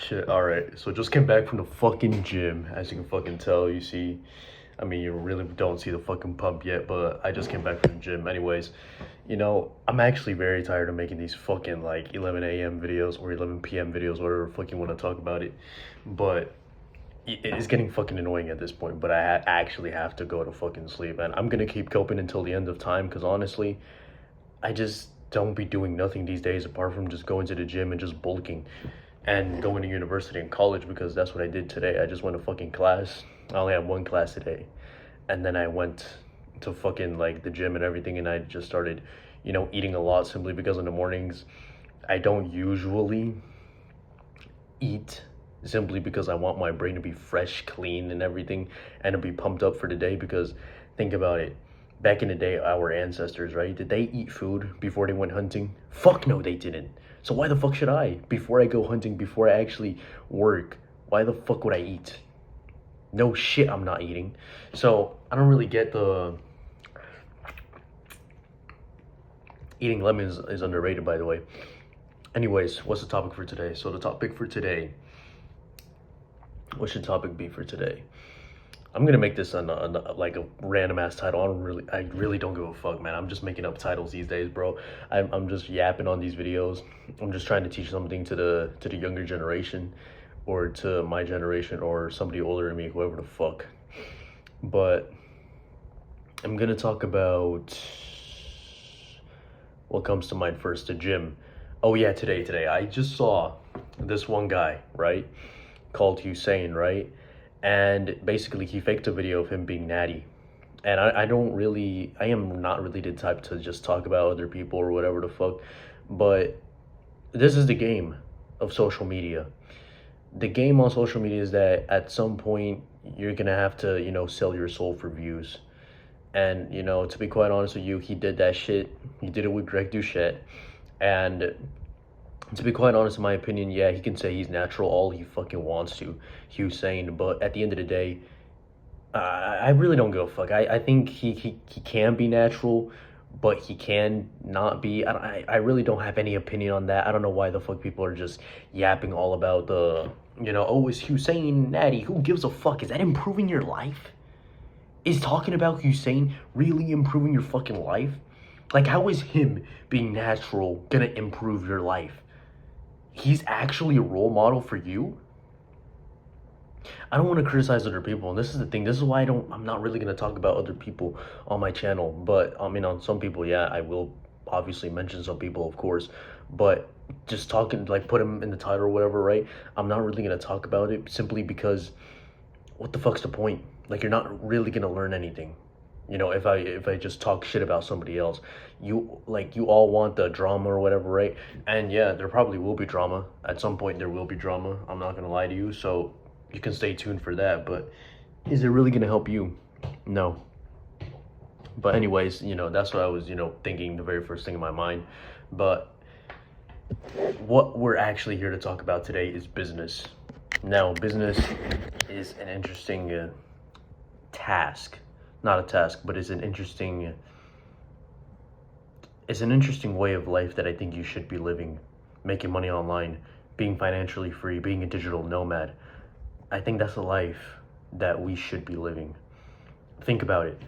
Shit, alright. So just came back from the fucking gym, as you can fucking tell, you see. I mean, you really don't see the fucking pump yet, but I just came back from the gym. Anyways, I'm actually very tired of making these fucking like 11 a.m. videos or 11 p.m. videos, whatever fucking want to talk about it. But it's getting fucking annoying at this point, but I actually have to go to fucking sleep. And I'm gonna keep coping until the end of time, because honestly, I just don't be doing nothing these days apart from just going to the gym and just bulking and going to university and college, because that's what I did today. I just went to fucking class. I only had one class today. And then I went to fucking like the gym and everything, and I just started, eating a lot simply because in the mornings I don't usually eat, simply because I want my brain to be fresh, clean, and everything, and to be pumped up for the day. Because think about it. Back in the day, our ancestors, right? Did they eat food before they went hunting? Fuck no, they didn't. So why the fuck should I? Before I go hunting, before I actually work, why the fuck would I eat? No shit, I'm not eating. So I don't really get the eating lemons is underrated, by the way. Anyways, what's the topic for today? So the topic for today, what should topic be for today? I'm gonna make this like a random ass title. I really don't give a fuck, man. I'm just making up titles these days, bro. I'm just yapping on these videos. I'm just trying to teach something to the younger generation, or to my generation, or somebody older than me, whoever the fuck. But I'm gonna talk about what comes to mind first. The gym. Oh yeah, today I just saw this one guy, right, called Hussein, right? And basically he faked a video of him being natty. And I am not really the type to just talk about other people or whatever the fuck. But this is the game of social media. The game on social media is that at some point you're gonna have to, sell your soul for views. And, to be quite honest with you, he did that shit. He did it with Greg Doucette. And to be quite honest, in my opinion, yeah, he can say he's natural all he fucking wants to, Hussein. But at the end of the day, I really don't give a fuck. I think he can be natural, but he can not be. I really don't have any opinion on that. I don't know why the fuck people are just yapping all about oh, is Hussein natty? Who gives a fuck? Is that improving your life? Is talking about Hussein really improving your fucking life? Like, how is him being natural gonna improve your life? He's actually a role model for you? I don't want to criticize other people, and this is the thing. This is why I'm not really gonna talk about other people on my channel. But I mean, on some people, yeah, I will obviously mention some people, of course. But just talking, like, put them in the title or whatever, right? I'm not really gonna talk about it simply because, what the fuck's the point? Like, you're not really gonna learn anything. If I just talk shit about somebody else, you all want the drama or whatever, right? And yeah, there probably will be drama at some point. There will be drama. I'm not gonna lie to you. So you can stay tuned for that. But is it really gonna help you? No. But anyways, that's what I was, thinking, the very first thing in my mind. But what we're actually here to talk about today is business. Now, business is an interesting task. Not a task, but it's an interesting way of life that I think you should be living. Making money online, being financially free, being a digital nomad. I think that's a life that we should be living. Think about it.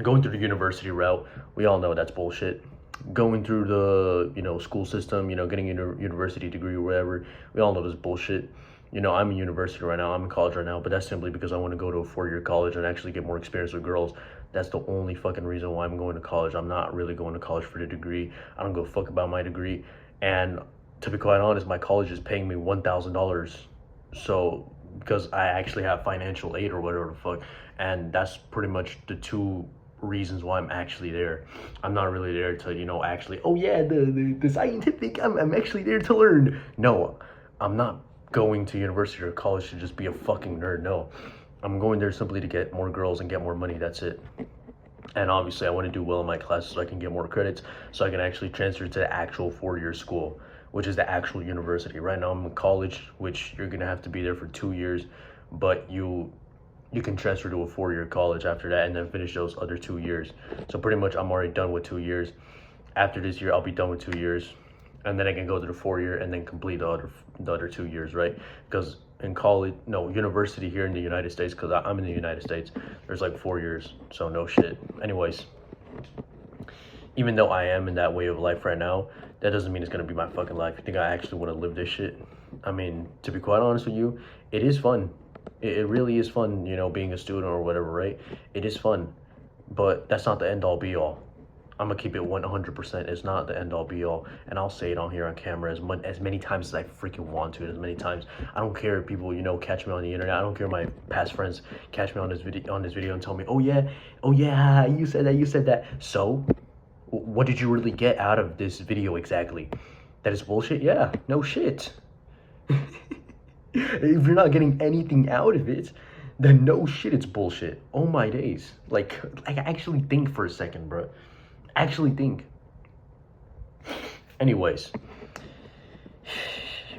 Going through the university route, we all know that's bullshit. Going through the, school system, getting a university degree or whatever, we all know this bullshit. I'm in university right now, I'm in college right now, but that's simply because I want to go to a 4-year college and actually get more experience with girls. That's the only fucking reason why I'm going to college. I'm not really going to college for the degree. I don't give a fuck about my degree. And to be quite honest, my college is paying me $1,000. So, because I actually have financial aid or whatever the fuck. And that's pretty much the two reasons why I'm actually there. I'm not really there to, actually, oh yeah, the scientific, I'm actually there to learn. No, I'm not going to university or college to just be a fucking nerd. No, I'm going there simply to get more girls and get more money. That's it. And obviously I want to do well in my classes so I can get more credits, so I can actually transfer to the actual 4-year school, which is the actual university. Right now I'm in college, which you're gonna have to be there for 2 years, but you can transfer to a 4-year college after that and then finish those other 2 years. So pretty much I'm already done with 2 years. After this year I'll be done with 2 years. and then I can go to the 4 year and then complete the other 2 years, right? Because in college, no, university here in the United States, because I'm in the United States, there's like 4 years, so no shit. Anyways, even though I am in that way of life right now, that doesn't mean it's gonna be my fucking life. You think I actually want to live this shit? I mean, to be quite honest with you, it is fun. It really is fun, you know, being a student or whatever, right? It is fun, but that's not the end all be all. I'm gonna keep it 100%. It's not the end all be all, and I'll say it on here on camera as many times as I freaking want to, as many times. I don't care if people, you know, catch me on the internet. I don't care if my past friends catch me on this video and tell me, oh yeah, you said that. So, what did you really get out of this video exactly? That is bullshit? Yeah, no shit. If you're not getting anything out of it, then no shit, it's bullshit. Oh my days. Like actually think for a second, bro. Actually think. Anyways,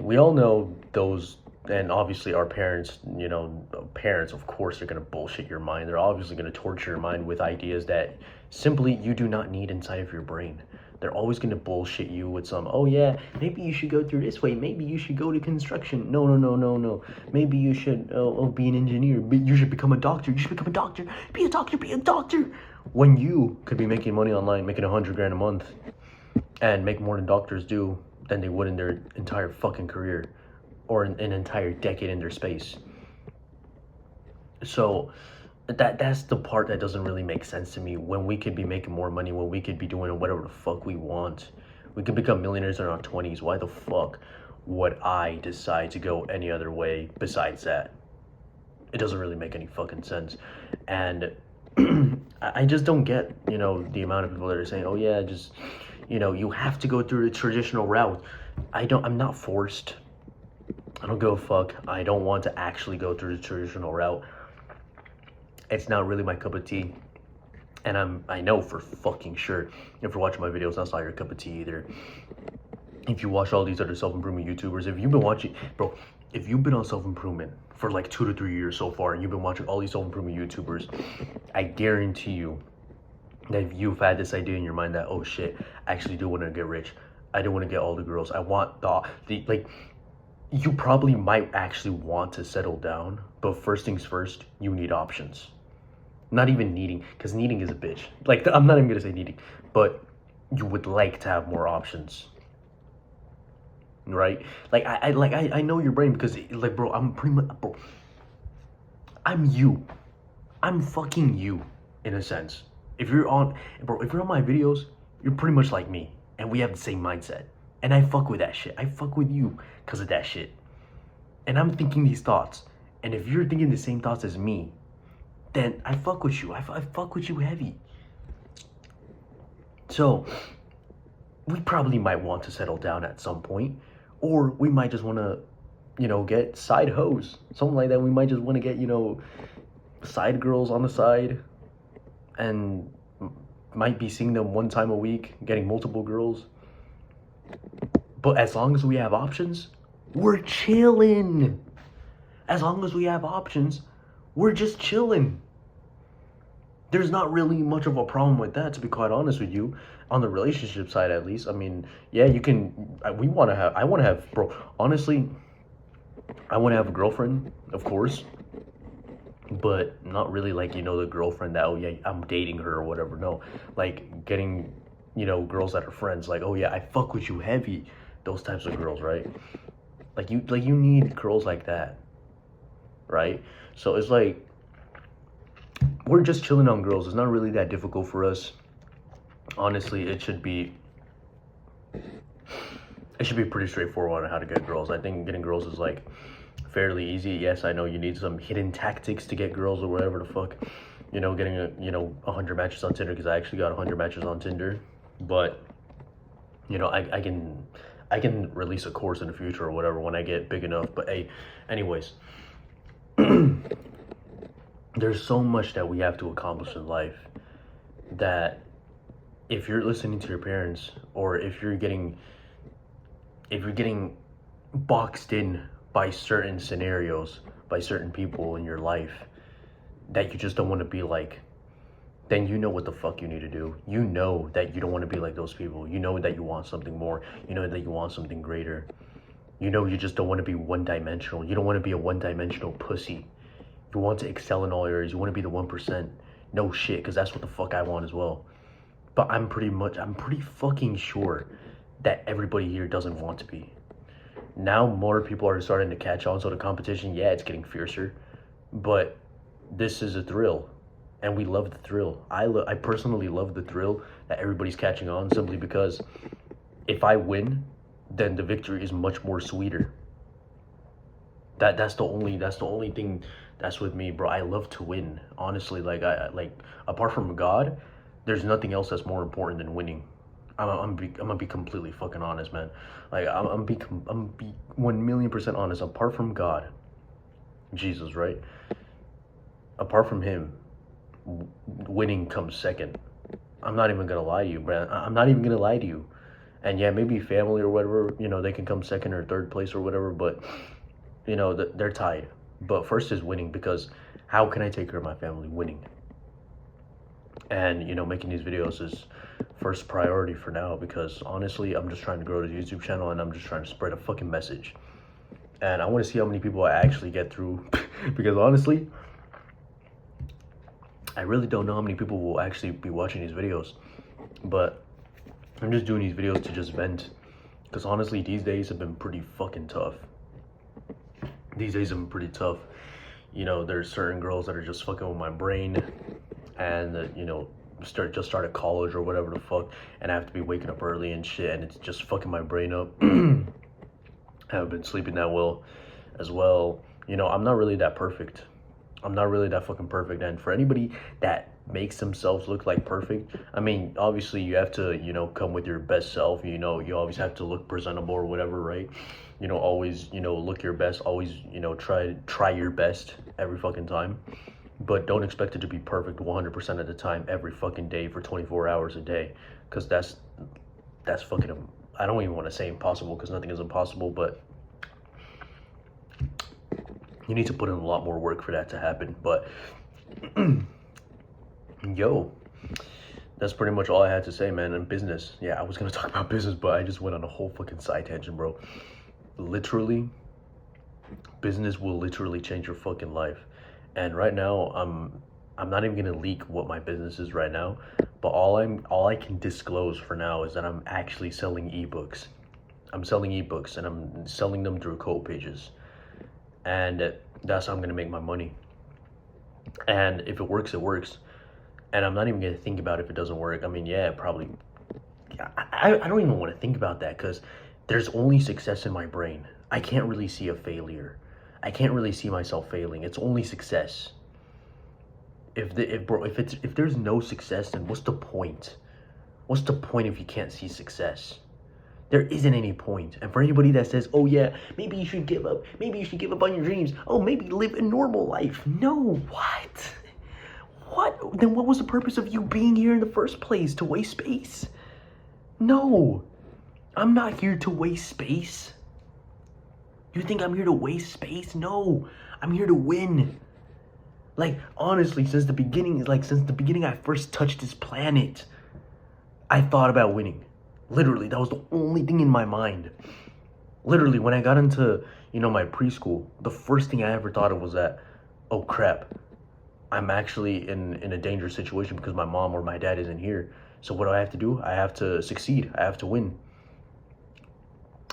we all know those, and obviously our parents, you know, parents, of course, are gonna bullshit your mind. They're obviously gonna torture your mind with ideas that simply you do not need inside of your brain. They're always gonna bullshit you with some, oh yeah, maybe you should go through this way. Maybe you should go to construction. No. Maybe you should be an engineer. You should become a doctor. You should become a doctor. Be a doctor. Be a doctor. When you could be making money online, making 100 grand a month, and make more than doctors do than they would in their entire fucking career, or an entire decade in their space. So that's the part that doesn't really make sense to me. When we could be making more money, when we could be doing whatever the fuck we want, we could become millionaires in our 20s. Why the fuck would I decide to go any other way besides that? It doesn't really make any fucking sense. And I just don't get, you know, the amount of people that are saying, oh yeah, just, you know, you have to go through the traditional route. I'm not forced. I don't give a fuck. I don't want to actually go through the traditional route. It's not really my cup of tea. And I know for fucking sure, if you're watching my videos, that's not your cup of tea either. If you watch all these other self-improvement YouTubers, if you've been watching, bro, if you've been on self-improvement for like 2 to 3 years so far, and you've been watching all these self-improvement YouTubers, I guarantee you that if you've had this idea in your mind that, oh shit, I actually do want to get rich. I do want to get all the girls. I want the like, you probably might actually want to settle down, but first things first, you need options. Not even needing, because needing is a bitch. Like, I'm not even gonna say needing, but you would like to have more options, right? Like, I know your brain, because like, bro, I'm pretty much, bro, I'm you. I'm fucking you, in a sense. If you're on my videos, you're pretty much like me, and we have the same mindset. And I fuck with that shit. I fuck with you because of that shit. And I'm thinking these thoughts. And if you're thinking the same thoughts as me, then I fuck with you. I fuck with you heavy. So, we probably might want to settle down at some point. Or we might just want to, you know, get side hoes. Something like that. We might just want to get, you know, side girls on the side. And might be seeing them one time a week, getting multiple girls. But as long as we have options, we're chilling. As long as we have options, we're just chilling. There's not really much of a problem with that, to be quite honest with you, on the relationship side at least. I mean, yeah, you can, I want to have, bro, honestly, I want to have a girlfriend, of course, but not really like, you know, the girlfriend that, oh yeah, I'm dating her or whatever. No, like getting, you know, girls that are friends, like, oh yeah, I fuck with you heavy. Those types of girls, right? Like you need girls like that, right? So it's like, we're just chilling on girls. It's not really that difficult for us. Honestly, it should be pretty straightforward on how to get girls. I think getting girls is like fairly easy. Yes, I know you need some hidden tactics to get girls or whatever the fuck. You know, getting 100 matches on Tinder, because I actually got 100 matches on Tinder. But you know, I can release a course in the future or whatever when I get big enough. But hey, anyways, there's so much that we have to accomplish in life that if you're listening to your parents, or if you're getting boxed in by certain scenarios, by certain people in your life that you just don't want to be like, then you know what the fuck you need to do. You know that you don't want to be like those people. You know that you want something more. You know that you want something greater. You know you just don't want to be one-dimensional. You don't want to be a one-dimensional pussy. You want to excel in all areas. You want to be the 1%. No shit, because that's what the fuck I want as well. But I'm pretty fucking sure that everybody here doesn't want to be. Now more people are starting to catch on, so the competition, yeah, it's getting fiercer. But this is a thrill. And we love the thrill. I personally love the thrill that everybody's catching on, simply because if I win, then the victory is much more sweeter. That's the only thing that's with me, bro. I love to win. Honestly, like apart from God, there's nothing else that's more important than winning. I'm gonna be completely fucking honest, man. Like I'm be 1,000,000% honest. Apart from God, Jesus, right? Apart from him, winning comes second. I'm not even gonna lie to you, man. I'm not even gonna lie to you. And yeah, maybe family or whatever, they can come second or third place or whatever, but they're tied. But first is winning, because how can I take care of my family? Winning. And making these videos is first priority for now, because honestly, I'm just trying to grow the YouTube channel, and I'm just trying to spread a fucking message. And I want to see how many people I actually get through because honestly, I really don't know how many people will actually be watching these videos. But I'm just doing these videos to just vent, because honestly, these days have been pretty fucking tough. There's certain girls that are just fucking with my brain, and just started college or whatever the fuck, and I have to be waking up early and shit, and it's just fucking my brain up. I haven't been sleeping that well as well. I'm not really that perfect. I'm not really that fucking perfect. And for anybody that makes themselves look like perfect, I mean, obviously you have to, come with your best self. You always have to look presentable or whatever, right? Always, look your best. Always, try your best every fucking time. But don't expect it to be perfect 100% of the time, every fucking day for 24 hours a day. Because that's fucking, I don't even want to say impossible, because nothing is impossible, but you need to put in a lot more work for that to happen. But yo, that's pretty much all I had to say, man. And business, yeah, I was gonna talk about business, but I just went on a whole fucking side tangent, bro. Literally, business will literally change your fucking life. And right now, I'm not even gonna leak what my business is right now, but all I can disclose for now is that I'm actually selling ebooks. I'm selling ebooks, and I'm selling them through Code Pages. And that's how I'm gonna make my money. And if it works, it works. And I'm not even gonna think about if it doesn't work. I mean, yeah, probably. I don't even want to think about that, because there's only success in my brain. I can't really see a failure. I can't really see myself failing. It's only success. If there's no success, then what's the point? What's the point if you can't see success? There isn't any point. And for anybody that says, oh yeah, maybe you should give up. Maybe you should give up on your dreams. Oh, maybe live a normal life. No, what? What? Then what was the purpose of you being here in the first place? To waste space? No, I'm not here to waste space. You think I'm here to waste space? No, I'm here to win. Like, honestly, since the beginning I first touched this planet, I thought about winning. Literally, that was the only thing in my mind. Literally, when I got into, my preschool, the first thing I ever thought of was that, oh crap, I'm actually in a dangerous situation because my mom or my dad isn't here. So what do I have to do? I have to succeed. I have to win.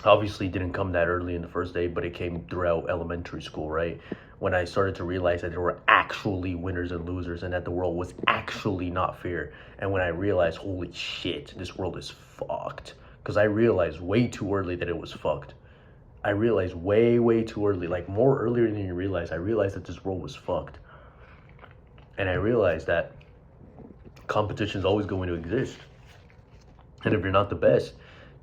Obviously, it didn't come that early in the first day, but it came throughout elementary school, right? When I started to realize that there were actually winners and losers, and that the world was actually not fair. And when I realized, holy shit, this world is fucked. Because I realized way too early that it was fucked. I realized way, way too early, like more earlier than you realize. I realized that this world was fucked. And I realized that competition is always going to exist. And if you're not the best,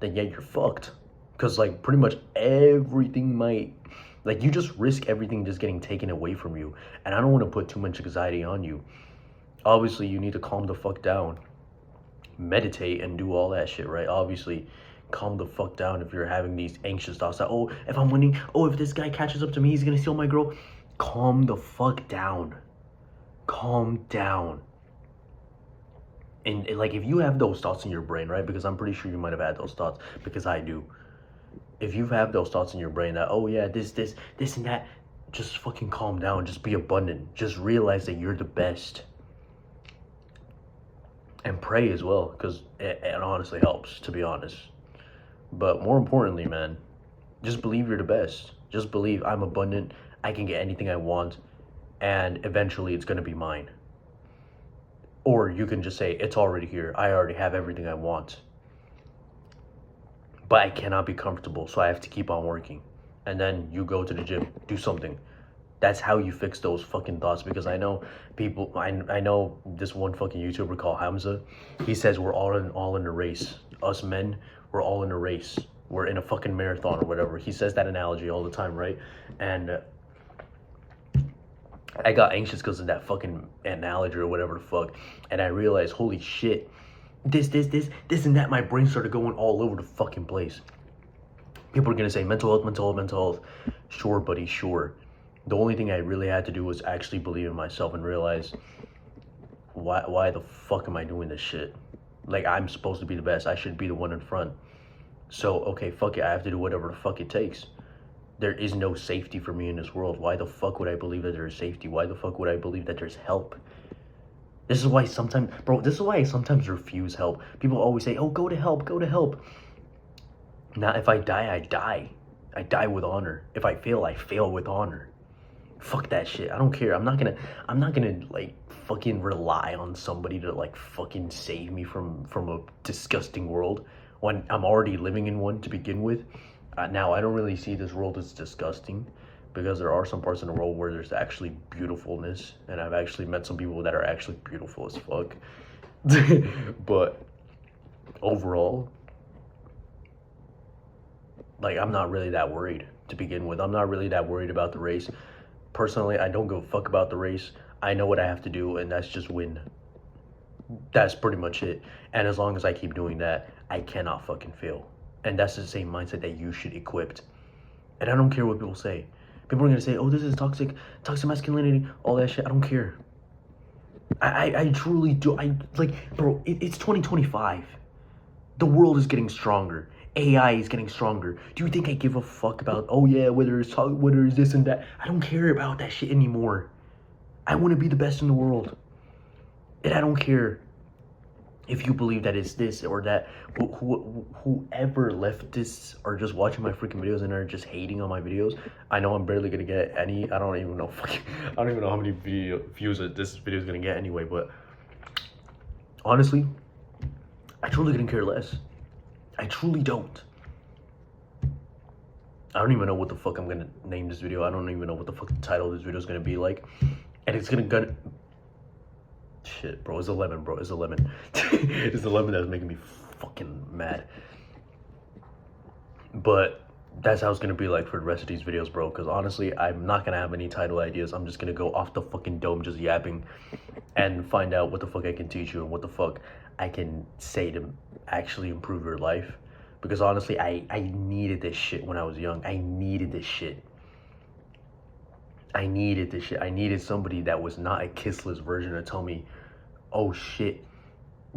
then yeah, you're fucked. Because like pretty much everything might, like you just risk everything just getting taken away from you. And I don't want to put too much anxiety on you. Obviously, you need to calm the fuck down. Meditate and do all that shit, right? Obviously, calm the fuck down if you're having these anxious thoughts that, oh, if I'm winning, oh, if this guy catches up to me, he's gonna steal my girl. Calm the fuck down. Calm down. And like, if you have those thoughts in your brain, right? Because I'm pretty sure you might have had those thoughts, because I do. If you have those thoughts in your brain that, oh yeah, this and that, just fucking calm down. Just be abundant. Just realize that you're the best. And pray as well, because it honestly helps, to be honest. But more importantly, man, just believe you're the best. Just believe I'm abundant. I can get anything I want, and eventually it's gonna be mine. Or you can just say, it's already here. I already have everything I want. But I cannot be comfortable, so I have to keep on working. And then you go to the gym, do something. That's how you fix those fucking thoughts. Because I know people, I know this one fucking YouTuber called Hamza. He says we're all in a race. Us men, we're all in a race. We're in a fucking marathon or whatever. He says that analogy all the time, right? And I got anxious because of that fucking analogy or whatever the fuck. And I realized, holy shit, this and that. My brain started going all over the fucking place. People are gonna say mental health. Sure, buddy, sure. The only thing I really had to do was actually believe in myself and realize, why the fuck am I doing this shit? Like, I'm supposed to be the best. I should be the one in front. So, okay, fuck it. I have to do whatever the fuck it takes. There is no safety for me in this world. Why the fuck would I believe that there is safety? Why the fuck would I believe that there's help? This is why I sometimes refuse help. People always say, oh, go to help. Now, if I die, I die. I die with honor. If I fail, I fail with honor. Fuck that shit. I don't care. I'm not gonna like fucking rely on somebody to like fucking save me from a disgusting world when I'm already living in one to begin with. Now, I don't really see this world as disgusting, because there are some parts in the world where there's actually beautifulness, and I've actually met some people that are actually beautiful as fuck. But overall, like, I'm not really that worried to begin with. I'm not really that worried about the race. Personally, I don't give a fuck about the race. I know what I have to do, and that's just win. That's pretty much it. And as long as I keep doing that, I cannot fucking fail. And that's the same mindset that you should equip. And I don't care what people say. People are gonna say, oh, this is toxic masculinity, all that shit. I don't care. I truly do. Bro, it's 2025. The world is getting stronger. AI is getting stronger. Do you think I give a fuck about, oh yeah, whether it's this and that? I don't care about that shit anymore. I want to be the best in the world. And I don't care if you believe that it's this or that. Whoever leftists are just watching my freaking videos and are just hating on my videos, I know I'm barely gonna get any. I don't even know how many views this video is gonna get anyway. But honestly, I truly couldn't care less. I truly don't. I don't even know what the fuck I'm gonna name this video. I don't even know what the fuck the title of this video is gonna be like. And it's gonna shit, bro. It's a lemon, bro. It's a lemon. It's the lemon that's making me fucking mad. But that's how it's gonna be like for the rest of these videos, bro. Because honestly, I'm not gonna have any title ideas. I'm just gonna go off the fucking dome, just yapping, and find out what the fuck I can teach you and what the fuck I can say to actually improve your life. Because honestly, I needed this shit when I was young. I needed this shit. I needed somebody that was not a kissless version to tell me, oh shit,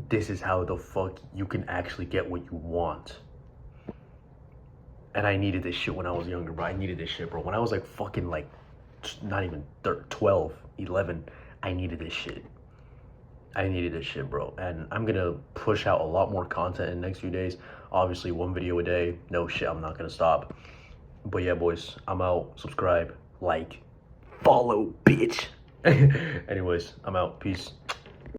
this is how the fuck you can actually get what you want. And I needed this shit when I was younger, bro. I needed this shit, bro. When I was like fucking like, not even 12, 11, I needed this shit. I needed this shit, bro. And I'm gonna push out a lot more content in the next few days. Obviously, 1 video a day. No shit, I'm not gonna stop. But yeah, boys, I'm out. Subscribe, like, follow, bitch. Anyways, I'm out. Peace.